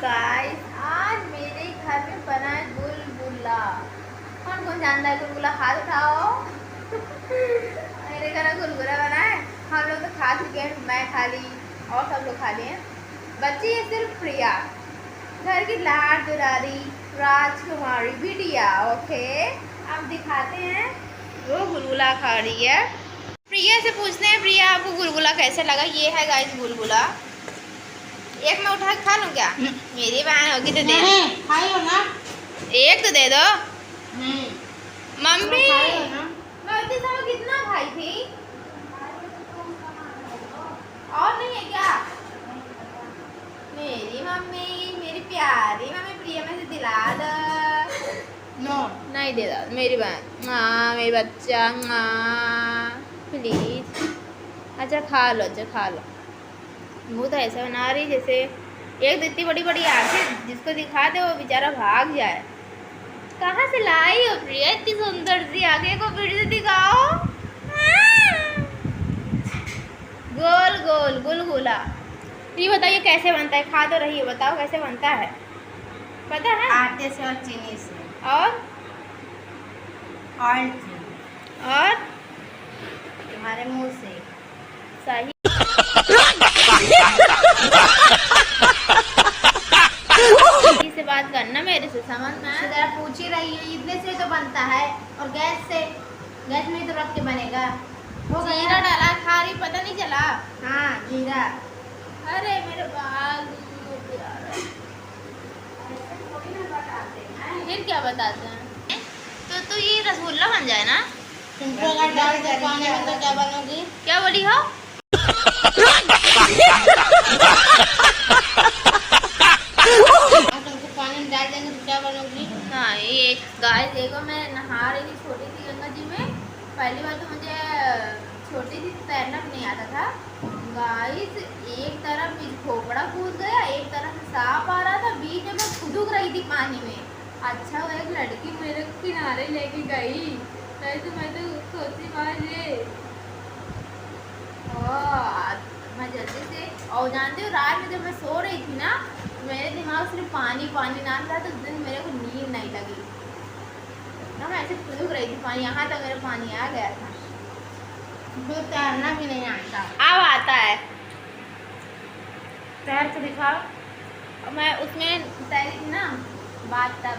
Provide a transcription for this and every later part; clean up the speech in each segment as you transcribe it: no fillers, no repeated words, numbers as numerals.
Guys, आज मेरे घर में बना है गुलगुला। कौन कौन जानता है गुलगुला? हाथ उठाओ। मेरे घर में गुलगुला बना है। हम लोग तो खा चुके हैं, मैं खा ली और सब लोग खा लिए हैं। बच्ची है सिर्फ प्रिया, घर की लाड दुलारी राजकुमारी बिटिया। ओके, अब दिखाते हैं वो गुलगुला खा रही है। प्रिया से पूछते हैं, प्रिया आपको गुलगुला कैसे लगा? ये है गाइस गुलगुला। एक मैं उठा के खा लूं क्या? मेरी बहन होगी तो दे खाई हो ना। एक तो दे दो। मम्मी ना। मैं उतने समय कितना खाई थी? और नहीं है क्या? मेरी मम्मी, मेरी प्यारी मम्मी प्रिया में से दिला दो। नो नहीं दे दो मेरी बहन। हाँ मेरी बच्चा, हाँ प्लीज। अच्छा खा लो, अच्छा खा लो। मुँह तो ऐसा बना रही जैसे एक इतनी बड़ी बड़ी आंखें, जिसको दिखा दे वो बेचारा भाग जाए। कहाँ से लाई हो प्रिया इतनी सुंदर सी आंखें? को फिर से दिखाओ। गोल गोल गुलगुला। ये बताइए कैसे बनता है? खा तो रही हो, बताओ कैसे बनता है? पता है? आटे से और चीनी से और ऑयल से और तुम्हारे मुंह से। सही। से बात करना मेरे से, समझ में? जरा पूछ ही रही है। इतने से तो बनता है और गैस से, गैस में तो रख के बनेगा। वो जीरा डाला, खा रही पता नहीं चला। हाँ जीरा। अरे मेरे बाल फिर क्या बताते हैं? तो ये रसगुल्ला बन जाए ना? तुमको अगर डाल दे पानी में तो क्या बनोगी? क्या बोली हो? तुमको पानी में डाल देंगे तो क्या बनोगी? हाँ ये गाय देखो, मैं नहा रही थी छोटी सी गंगा जी में। पहली बार तो मुझे छोटी सी तैरना भी नहीं आता था। गाइस एक तरफ खोपड़ा कूद गया, एक तरफ से सांप आ रहा था, बीच में मैं खुदुक रही थी पानी में। अच्छा वो एक लड़की मेरे किनारे लेके गई, नहीं तो मैं तो सोची बात ये। मैं जल्दी से, और जानते हो रात में जब मैं सो रही थी ना, मेरे दिमाग सिर्फ पानी पानी नाम रहा, तो उस दिन मेरे को नींद नहीं लगी ना। मैं ऐसे खुदुक रही थी पानी, यहाँ तक मेरा पानी आ गया था। मुझे तैरना भी नहीं आता। अब आता है, तैर के दिखाओ। और मैं उसमें तैरी थी ना बाथटब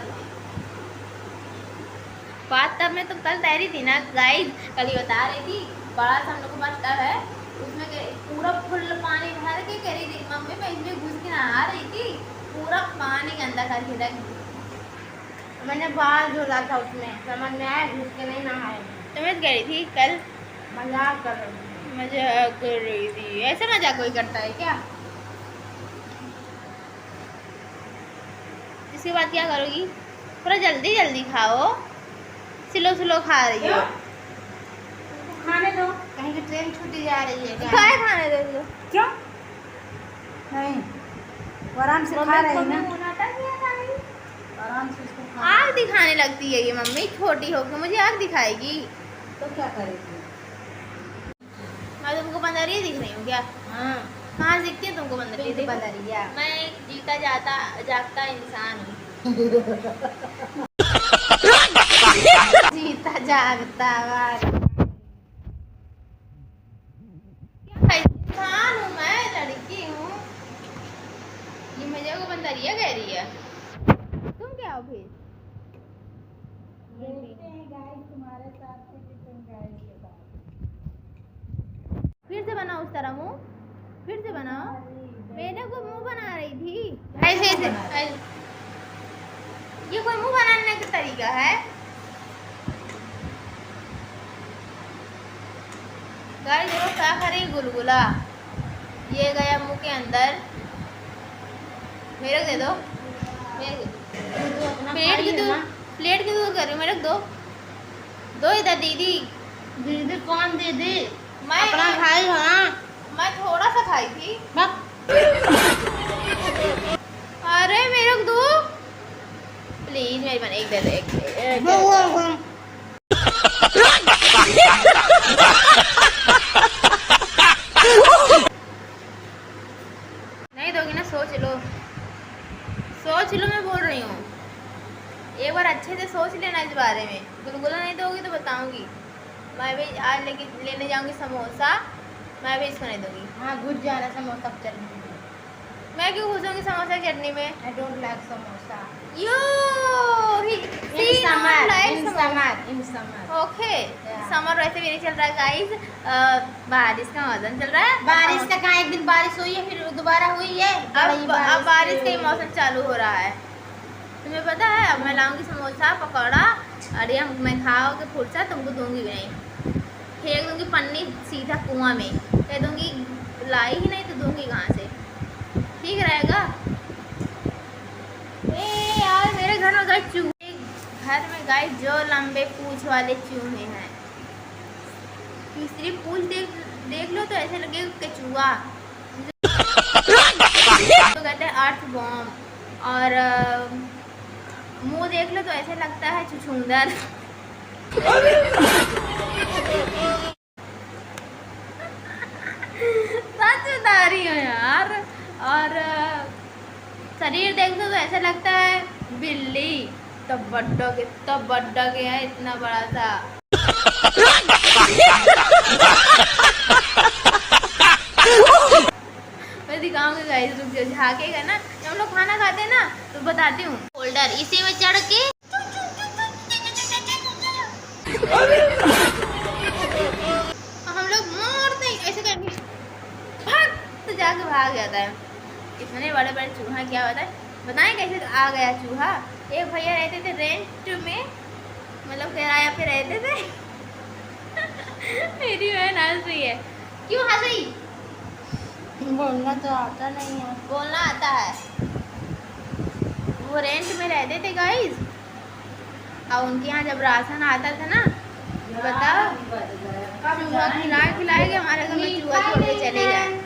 में तो कल तैरी थी ना गाइस। कल ही बता रही थी, बड़ा सा हम लोग का टब है, उसमें पूरा फुल पानी भर के कह रही थी मम्मी मैं इसमें घुस के नहा रही थी, पूरा पानी गंदा करके रख दी। मैंने बाल धोला था उसमें, समझ में आया? घुस के नहीं नहाए। तो मैं कह रही थी कल मजाक कर रही थी। मजाक कर रही थी। ऐसे मजाक कोई करता है क्या? इसके बाद क्या करोगी? थोड़ा जल्दी जल्दी खाओ, स्लो स्लो खा रही हो। खाने दो, कहीं की ट्रेन छूटी जा रही है क्या? काय खाने दो? क्यों नहीं? वो आराम से खा रही है ना। आराम से उसको खा। आग दिखाने लगती है ये मम्मी, छोटी होकर मुझे आग दिखाएगी तो क्या करेगी? मैं तुमको बंदरिया दिख रही हूँ क्या? हाँ कहाँ से दिखती है तुमको बंदरिया? तो बदरिया। मैं एक जीता जागता इंसान हूँ। जीता जागता वाला इंसान हूँ मैं, लड़की हूँ। ये मुझे को बंदरिया कह रही है। तुम क्या हो फिर? तुम्हारे साथ फिर से बनाओ उस तरह मुँह, फिर से बनाओ। मैंने को मुँह बना रही थी ऐसे ऐसे। ये कोई मुँह बनाने का तरीका है? गाइस देखो क्या खा रही गुलगुला, ये गया मुंह के अंदर। मेरे दे दो, प्लेट की दूर कर रही हूँ, मेरे दो दो इधर। दीदी दीदी कौन दीदी? मैं अपना भाई हो ना। मैं थोड़ा सा खाई थी। बस अरे मेरे को दो प्लीज, मेरी बन एक दे दो, एक नहीं दोगी ना? सोच लो। सोच लो, मैं बोल रही हूँ, एक बार अच्छे से सोच लेना इस बारे में। गुलगुला नहीं दोगी तो बताऊंगी। मैं भी आज लेने जाऊंगी समोसा, मैं भी इसको नहीं दूंगी। हाँ घुस जाना समोसा चटनी में। मैं क्यों घुसूंगी समोसा की चटनी में? I don't like samosa. Yo in summer okay. Yeah. Summer वैसे भी नहीं चल रहा है गाइस, बारिश का मौसम चल रहा है। बारिश का कहाँ, एक दिन बारिश हुई है फिर दोबारा हुई है। अब बारिश का ही मौसम चालू हो रहा है। तुम्हें पता है, अब मैं लाऊंगी समोसा पकौड़ा, अरे मैं खाओगे फुर्सत, तुमको दूंगी भी नहीं, फेंक दूंगी पन्नी सीधा कुआं में, कह दूंगी लाई ही नहीं तो दूंगी कहाँ से, ठीक रहेगा? यार मेरे घर में गाय चूहे, घर में गाय जो लंबे पूंछ वाले चूहे हैं, तीसरी पूंछ देख लो तो ऐसे लगे केचुआ, तो कहते हैं अर्थ बॉम्ब, और मुंह देख लो तो ऐसे लगता है छुछुंदर। सच बता रही हूँ यार। और शरीर देख लो तो ऐसा लगता है बिल्ली, तब बड्डा के है इतना बड़ा सा। मैं दिखाऊंगी गाइस, रुक जाओ, झाकेगा ना जब हम लोग खाना खाते हैं ना तो बताती हूँ। फोल्डर इसी में चढ़ के हम लोग मारते हैं ऐसे करके, भाग तो जाके भाग जाता है। इतने बड़े बड़े चूहा क्या होता है बताएं कैसे आ गया चूहा। एक भैया रहते थे रेंट में, मतलब किराया पे रहते थे। मेरी बहन हंस रही है, क्यों हंस रही? बोलना तो आता नहीं है। बोलना आता है। वो रेंट में रहते थे गाइस, और उनके यहाँ जब राशन आता था ना, बताओ चूहा खिलाए के हमारे घर में चूहा छोड़ के चले गए।